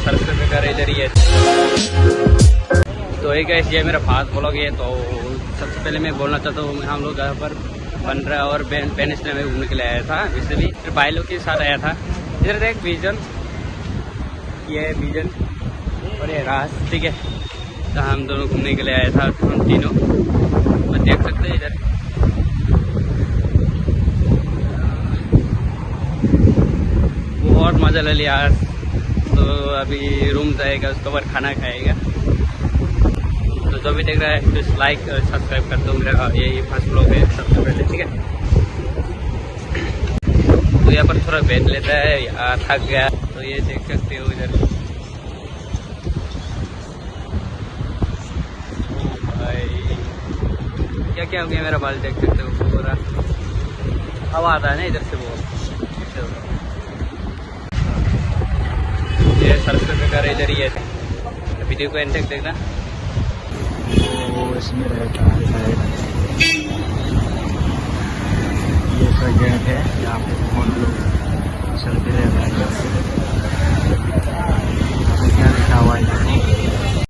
सरस्वती का इधर ही है। तो एक गाइस ये मेरा फास्ट ब्लॉग है। तो सबसे पहले मैं बोलना चाहता हूँ, हम लोग यहाँ पर 15 और पेनिस्टर में घूमने के लिए आया था। वैसे भी फिर भाई लोग के साथ आया था। इधर देख विजन, ये है विजन और ये राज, ठीक है। तो हम दोनों घूमने के लिए आया था, हम तीनों। मैं देख सकते हैं इधर बहुत मजा ले लिया आज। तो अभी रूम जाएगा, उसके बाद खाना खाएगा। तो जो भी देख रहा है प्लीज लाइक और सब्सक्राइब कर दो। मेरा यही फर्स्ट ब्लॉग है सबसे पहले, ठीक है। तो यहाँ पर थोड़ा बैठ लेता है, थक गया। तो ये देख सकते हो इधर भाई क्या क्या हो गया मेरा बाल, देख सकते हो पूरा हवा आता है ना इधर से बहुत। ये सरस्वती का इधर ही है, वीडियो को एंड तक देखना। इसमें रहता है ये गेट है, यहाँ पे बहुत लोग चलते रहते हैं।